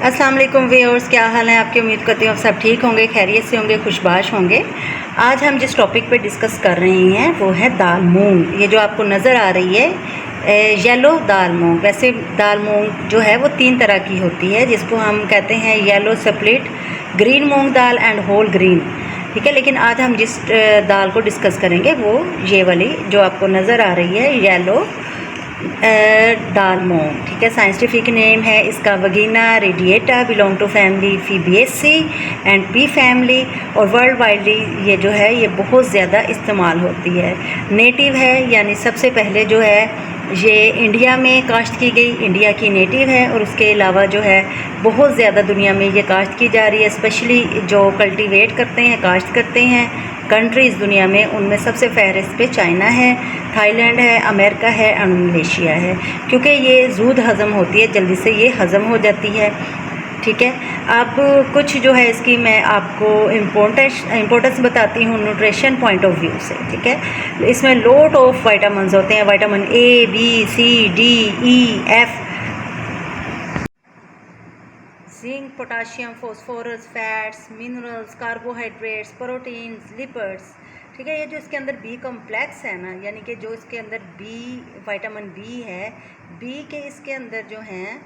अस्सलाम वालेकुम व्यूअर्स, क्या हाल है आपकी। उम्मीद करती हूँ आप सब ठीक होंगे, खैरियत से होंगे, खुशबाश होंगे। आज हम जिस टॉपिक पे डिस्कस कर रहे हैं वो है दाल मूंग। ये जो आपको नज़र आ रही है येलो दाल मूंग। वैसे दाल मूंग जो है वो 3 तरह की होती है, जिसको हम कहते हैं yellow split, green moong dal and whole green. ठीक है, लेकिन आज हम जिस दाल को डिस्कस करेंगे वो ये वाली जो आपको नज़र आ रही है येलो दाल मूंग। ठीक है, साइंटिफिक नेम है इसका Vigna radiata, belong to family Fabaceae and pea family. और वर्ल्ड वाइडली ये जो है ये बहुत ज़्यादा इस्तेमाल होती है। नेटिव है, यानी सबसे पहले जो है ये इंडिया में काश्त की गई, इंडिया की नेटिव है। और उसके अलावा जो है बहुत ज़्यादा दुनिया में ये काश्त की जा रही है, स्पेशली जो कल्टीवेट करते हैं, काश्त करते हैं कंट्रीज़ दुनिया में, उनमें सबसे फहरिस्त पे चाइना है, थाईलैंड है, अमेरिका है और मलेशिया है। क्योंकि ये जूद हज़म होती है, जल्दी से ये हज़म हो जाती है। ठीक है, अब कुछ जो है इसकी मैं आपको इम्पोर्टेंस बताती हूँ न्यूट्रिशन पॉइंट ऑफ व्यू से। ठीक है, इसमें लोट ऑफ वाइटामिन होते हैं, vitamin A, B, C, D, E, F, zinc, potassium, phosphorus, fats, minerals, carbohydrates, proteins, lipids. ठीक है, ये जो इसके अंदर बी कॉम्प्लेक्स है ना, यानी कि जो इसके अंदर बी विटामिन बी है, बी के इसके अंदर जो हैं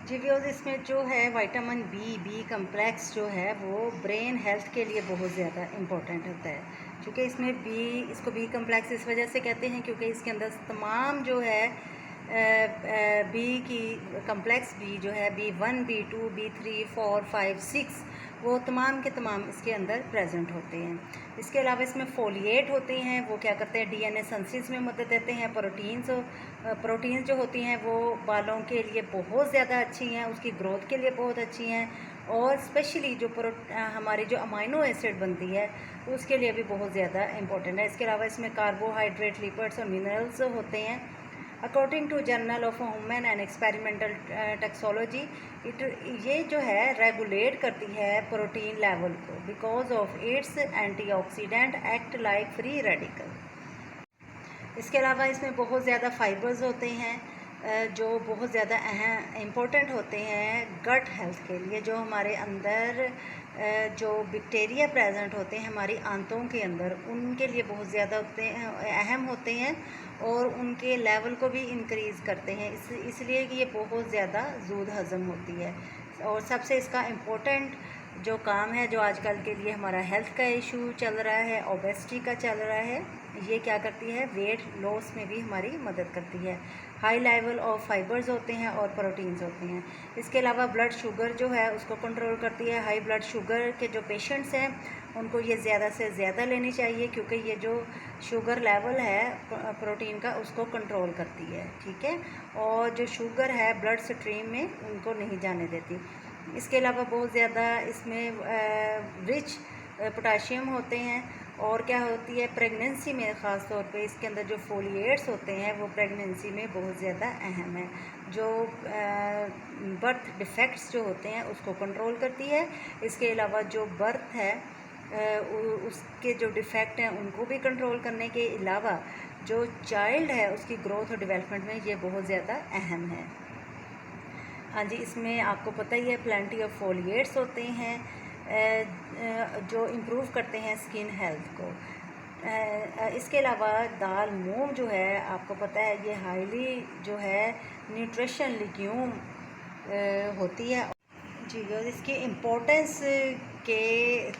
जी व्यूअर्स, इसमें जो है विटामिन बी कम्प्लेक्स जो है वो ब्रेन हेल्थ के लिए बहुत ज़्यादा इम्पोर्टेंट होता है। क्योंकि इसमें इसको बी कम्प्लेक्स इस वजह से कहते हैं क्योंकि इसके अंदर तमाम जो है बी की कम्प्लेक्स बी जो है B1, B2, B3, 4, 5, 6 वो तमाम के तमाम इसके अंदर प्रेजेंट होते हैं। इसके अलावा इसमें फोलिएट होते हैं, वो क्या करते हैं डीएनए सिंथेसिस में मदद देते हैं। प्रोटीन्स जो होती हैं वो बालों के लिए बहुत ज़्यादा अच्छी हैं, उसकी ग्रोथ के लिए बहुत अच्छी हैं। और स्पेशली जो हमारी जो अमाइनो एसिड बनती है उसके लिए भी बहुत ज़्यादा इम्पोर्टेंट है। इसके अलावा इसमें कार्बोहाइड्रेट, लिपिड्स और मिनरल्स होते हैं। According to journal of human and experimental toxicology, ये जो है रेगुलेट करती है प्रोटीन लेवल को because of its antioxidant act like free radical. इसके अलावा इसमें बहुत ज़्यादा फाइबर्स होते हैं जो बहुत ज़्यादा इम्पोर्टेंट होते हैं गट हेल्थ के लिए। जो हमारे अंदर जो बैक्टीरिया प्रेजेंट होते हैं हमारी आंतों के अंदर, उनके लिए बहुत ज़्यादा अहम होते हैं और उनके लेवल को भी इंक्रीज़ करते हैं, इसलिए कि ये बहुत ज़्यादा जूद हज़म होती है। और सबसे इसका इम्पोर्टेंट जो काम है जो आजकल के लिए हमारा हेल्थ का इशू चल रहा है, ओबेसिटी का चल रहा है, ये क्या करती है वेट लॉस में भी हमारी मदद करती है। हाई लेवल ऑफ फाइबर्स होते हैं और प्रोटीन्स होते हैं। इसके अलावा ब्लड शुगर जो है उसको कंट्रोल करती है। हाई ब्लड शुगर के जो पेशेंट्स हैं उनको ये ज़्यादा से ज़्यादा लेनी चाहिए क्योंकि ये जो शुगर लेवल है प्रोटीन का उसको कंट्रोल करती है। ठीक है, और जो शुगर है ब्लड स्ट्रीम में उनको नहीं जाने देती। इसके अलावा बहुत ज़्यादा इसमें रिच पोटाशियम होते हैं। और क्या होती है प्रेगनेंसी में ख़ास तौर पे इसके अंदर जो फोलिएट्स होते हैं वो प्रेगनेंसी में बहुत ज़्यादा अहम है। जो बर्थ डिफेक्ट्स जो होते हैं उसको कंट्रोल करती है। इसके अलावा जो बर्थ है उसके जो डिफेक्ट हैं उनको भी कंट्रोल करने के अलावा जो चाइल्ड है उसकी ग्रोथ और डेवलपमेंट में ये बहुत ज़्यादा अहम है। हाँ जी, इसमें आपको पता ही है प्लेंटी ऑफ फोलिएट्स होते हैं जो इम्प्रूव करते हैं स्किन हेल्थ को। इसके अलावा दाल मूंग जो है आपको पता है ये हाईली जो है न्यूट्रिशन लिग्यूम होती है जी। और इसकी इम्पोर्टेंस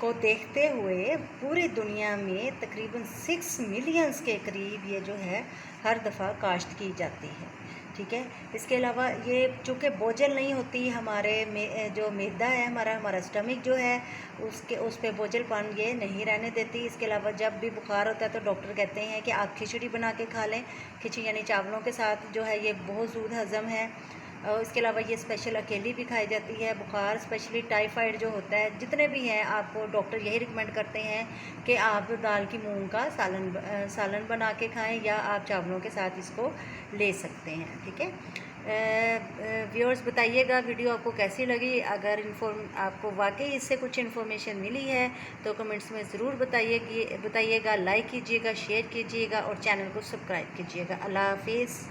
को देखते हुए पूरी दुनिया में तकरीबन 6 मिलियंस के करीब ये जो है हर दफ़ा काश्त की जाती है। ठीक है, इसके अलावा ये चूँकि बोझल नहीं होती, हमारे में जो मैदा है हमारा स्टमक जो है उस पर बोझलपन ये नहीं रहने देती। इसके अलावा जब भी बुखार होता है तो डॉक्टर कहते हैं कि आप खिचड़ी बना के खा लें। खिचड़ी यानी चावलों के साथ जो है ये बहुत जूद हज़म है। और इसके अलावा ये स्पेशल अकेली भी खाई जाती है। बुखार स्पेशली टाइफाइड जो होता है, जितने भी हैं आपको डॉक्टर यही रिकमेंड करते हैं कि आप दाल की मूंग का सालन बना के खाएं या आप चावलों के साथ इसको ले सकते हैं। ठीक है व्यूअर्स, बताइएगा वीडियो आपको कैसी लगी। अगर आपको वाकई इससे कुछ इन्फॉर्मेशन मिली है तो कमेंट्स में ज़रूर बताइएगा, लाइक कीजिएगा, शेयर कीजिएगा और चैनल को सब्सक्राइब कीजिएगा। अल्लाह हाफिज़।